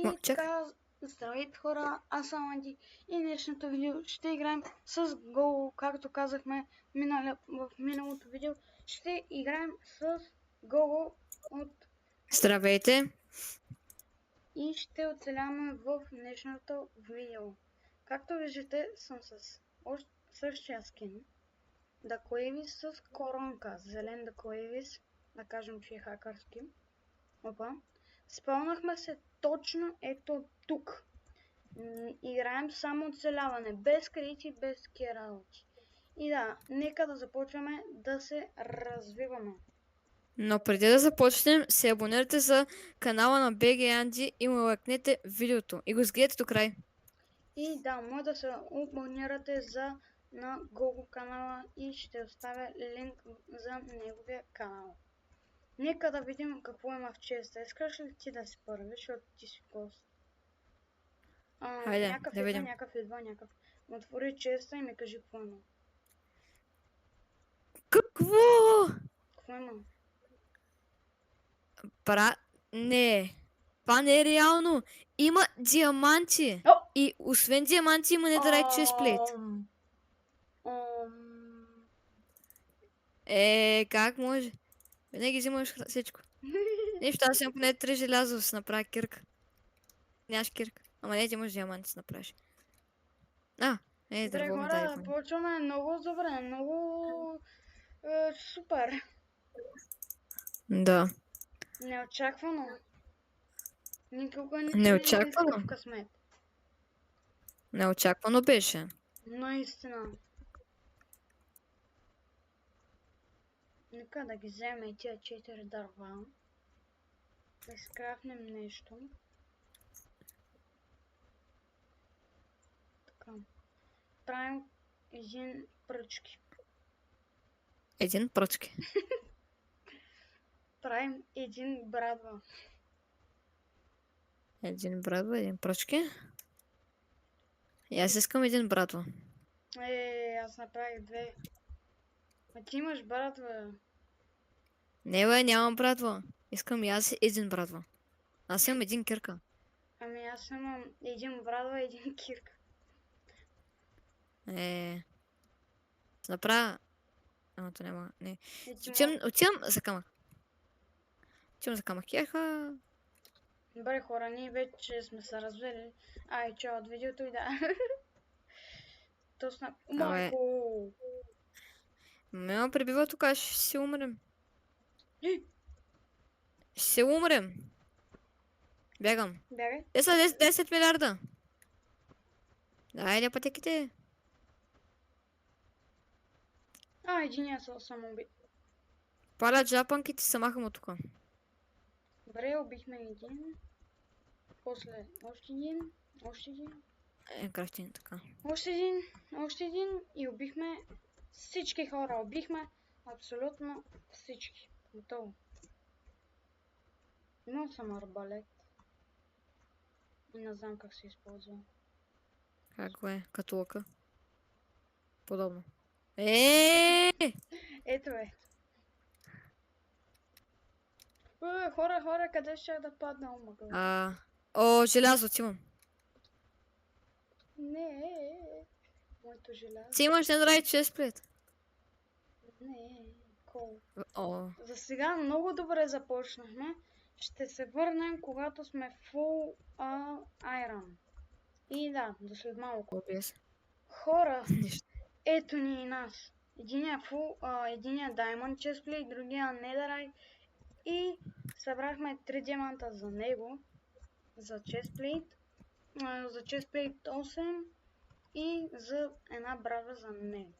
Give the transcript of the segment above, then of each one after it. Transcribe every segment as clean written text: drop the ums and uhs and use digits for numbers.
И Чакай. така, здравейте хора, аз съм Анди и днешното видео ще играем с Гого, както казахме в миналото видео. Ще играем с Гого Здравейте. и ще оцеляваме в днешното видео. Както виждате, съм с същия скин. Дакоевис с коронка, зелен Дакоевис, да кажем, че е хакърски. Опа. Спълнахме се точно ето тук. Играем само оцеляване, без крити, без такива работи. И да, нека да започваме да се развиваме. Но преди да започнем, се абонирайте за канала на BG Andy и му лайкнете видеото и го изгледайте до край. И да, може да се абонирате на Google канала и ще оставя линк за неговия канал. Нека да видим какво има в честа. Искаш ли ти да си първи, защото ти си гост? Хайде, Някакъв да идва, видим. някакъв. Отвори честа и ми кажи какво има. Какво? Какво има? Не. Това не е реално. Има диаманти. О! И освен диаманти има недърайт честплейт. Как може? Винаги взимаш всичко. Нещо, аз имам поне 3 желяза да си направя кирка. Нямаш кирка. Ама не, ти имаш диаманти да си направиш. Добре, дърво ми хора, дай. почваме много добре, много супер. Да. Неочаквано. Никога не съм имал Неочаквано. такъв късмет. Неочаквано беше. Наистина. Нека да ги вземе и тия 4 дърва. Да изкрафнем нещо. Така. Правим един пръчки. Един пръчки. Правим един брадва. Един брадва, един пръчки. И аз искам един брадва. Аз направих 2. А ти имаш брадва. Не бе, нямам брадва. Искам и аз един брадва. Аз имам един кирка. Ами аз имам един брадва и един кирка. Ще направя... то няма... Не. Отивам Отивам за камък. Отивам за камък. Яха. Добре хора, ние вече сме се развели. И чао от видеото и да. Точно. Майко! Ме пребива тук, ще си умрем. Ще се умрем. Бягам. Бягай. Те са 10 милиарда. Айде пътеките. Единия се самоуби. Палят жапанките, се махам от тук. Добре, убихме един. После още един. Още един. Крафтин така. Още един. И убихме всички хора. Убихме абсолютно всички. Готово. Имал съм арбалет. И не знам как се използва. Как го е? Като лъка. Подобно. Ето е. Хора, къде ще да падна? Желязо ти имам. Не, моето желязо. Ти имаш Netherite chestplate. Не, кол. За сега много добре започнахме. Ще се върнем, когато сме full iron. И да, до след малко. Хора, ето ни и нас. Единия Diamond chestplate, другия Netherite. И събрахме 3 диаманта за него. За chestplate. За chestplate 8. И за една брава за него.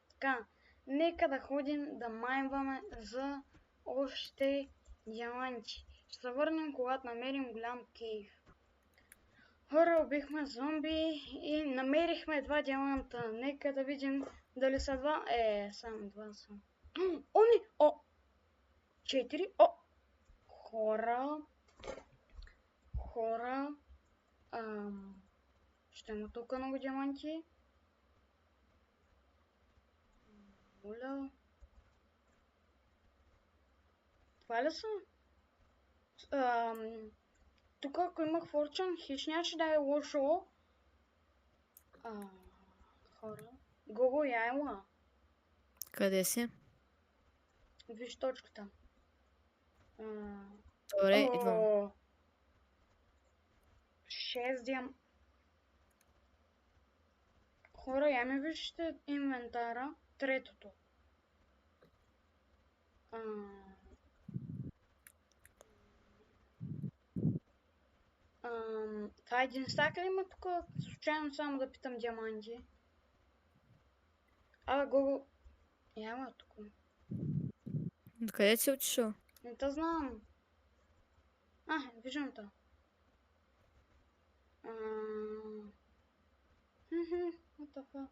Така, нека да ходим да майнваме за още диаманти. Ще се върнем, когато намерим голям кейв. Хора, убихме зомби и намерихме 2 диаманта. Нека да видим дали са 2. Само 2 са. Не! 4. Хора. Ще има тук много диаманти. Моля. Това ли са? тук ако имах форчън, хич нямаше да е лошо. Хора. Гого, я ела. Къде си? Виж точката. Добре, идвам. 6 диам... Хора, я ми вижте инвентара. Третото. Това един стак ли има тук? Случайно само да питам диаманти. Гого... Яма тук. Къде си отишъл? Не те знам. Виждам те. What the fuck?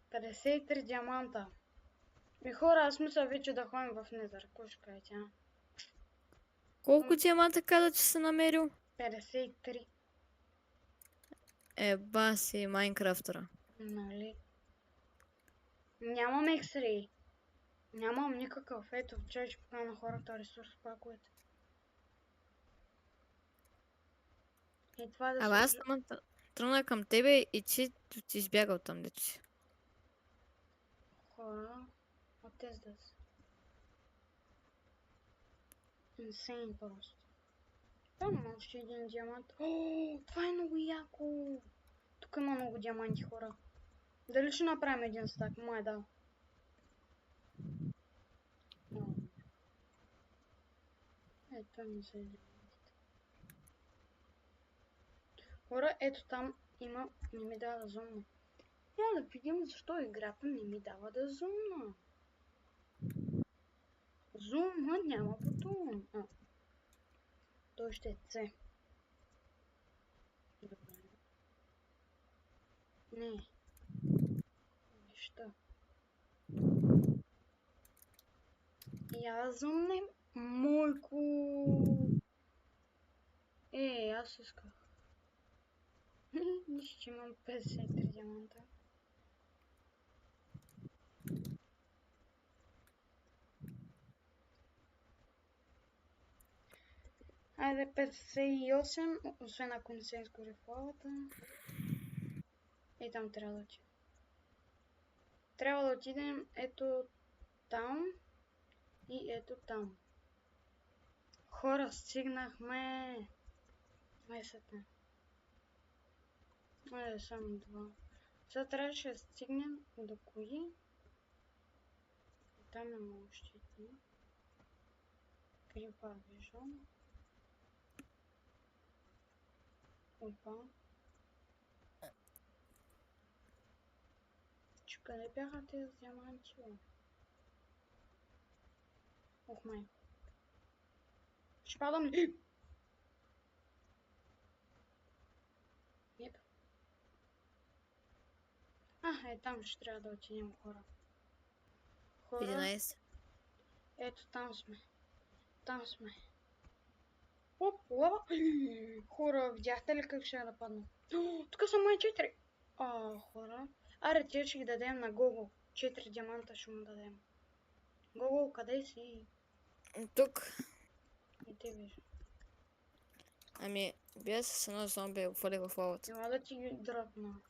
Къде 53 диаманта. Хора, аз мисля вече да ходим в Незър. Кой ще каже тя? Колко диаманта каза, че си намерил? 53. Еба си Майнкрафтера. Нали? Нямам X-ray. Нямам никакъв. Ето, че покана хората ресурс паковете. И това да Аз тръгна към тебе и ти избягал там, дето си. Хора, what is this? Insane просто. Там има още един диамант. Това е много яко. Тук има много диаманти, хора. Дали ще направим един стак? Май да. Ето не са диамантите. Хора, ето там има... Не ми дава да зумна. Да видим защо играта не ми дава да зумна. Зума няма бутон. Той ще е C. Добре. Не. Неща. Я зумнем. Мойко. Аз исках. Нищо, че имам 53 диаманта. Айде 58, освен ако не се изгори флавата. И там трябва да отидем. Трябва да отидем ето там и ето там. Хора, стигнахме. Месата. Айде само два. Сега трябваше да стигнем до кои. Там има още едни. Крипа виждам. Опа. Че къде бяха тези диаманти? Ох, май. Ще падам ли? Еп. Там ще трябва да отидем, хора. 11. Ето там сме. Там сме. Оп, лава. Хора, видяхте ли как ще да падна? Тук са май 4. Хора. Аре, тия ще ги дадем на Гого. 4 диаманта ще му дадем. Гого, къде си? Тук. Не те виждам. Ами, бия с едно зомби и го хвърли в лавата. Няма да ти ги дръпна.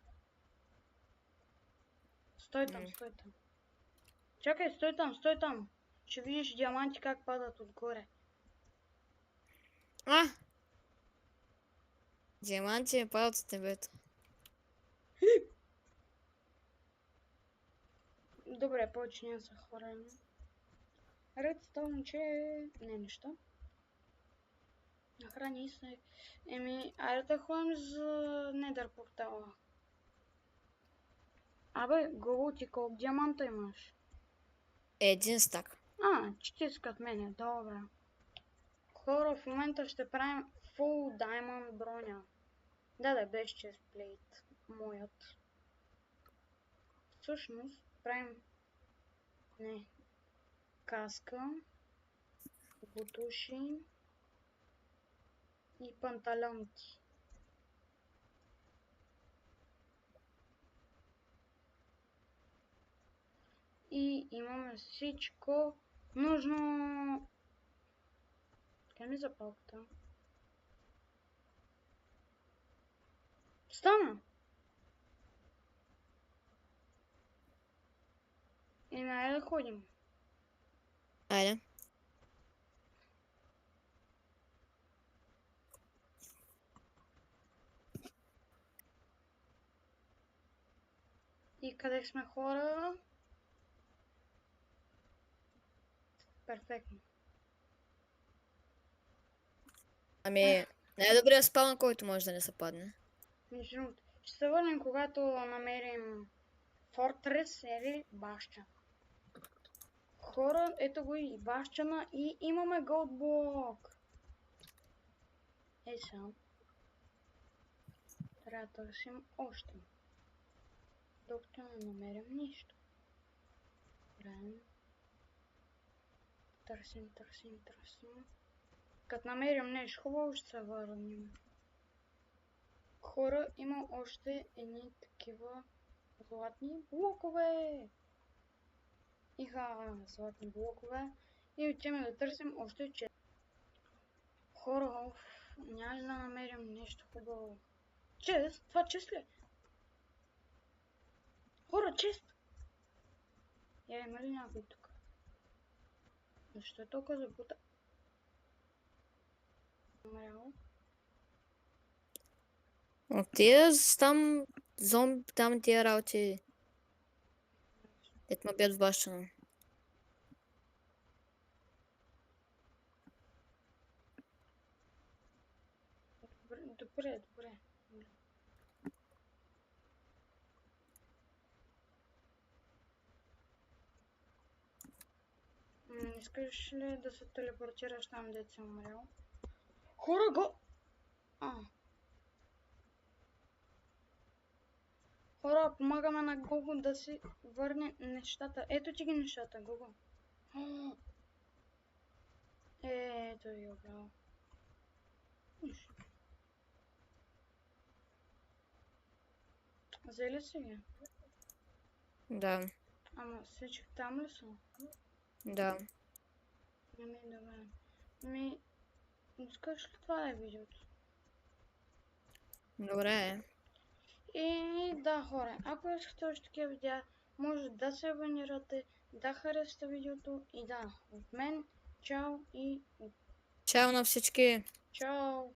Стой там, стой там. Чакай, стой там. Ще видиш диаманти как падат отгоре. Диаманти падат от небето. Добре, повече няма са хвърляме. Редстоун, че... Не, нищо. Нахрани се. Айде да ходим за Недър портала. Гого, ти колко диаманта имаш? Един стак. Че ти искат мене, добре. Хора, в момента ще правим Full Diamond броня. Да, без chestplate. Моят. Всъщност, правим... Не. Каска. Бутуши. И панталонки. И имаме всичко нужно. Къде ми запалката? Стана! И найде да ходим. Айде. И къде сме хора? Перфектно. Ами, най-добрият спаун, който може да не се падне. Между другото, ще се върнем, когато намерим Фортрес или баща. Хора, ето го и бащана и имаме голдблок. Ей сега. Трябва да търсим още. Докато не намерим нищо. Време. Търсим. Като намерим нещо хубаво, ще се върнем. Хора, има още едни такива златни блокове. Иха златни блокове. И отиваме да търсим още 4. Хора, няма ли да намерим нещо хубаво? Чест? Това чест ли? Хора, чест! Има ли някой тук? Защо е толкова забута? Умрял. Тия там зомби, там тия работи. Ето ме бият в бащана. Добре. Искаш ли да се телепортираш там, дето си умрял? Хора, го! Хора, помагаме на Гого да си върне нещата. Ето ти ги нещата, Гого. Ето ги обрал. Нищо. Взели си ги? Да, Ама всички там ли са? да. Добре. Искаш ли това е видеото? Добре. И да, хора, ако искате още такива видеа, може да се абонирате, да харесате видеото и да, от мен, чао и Чао на всички. чао!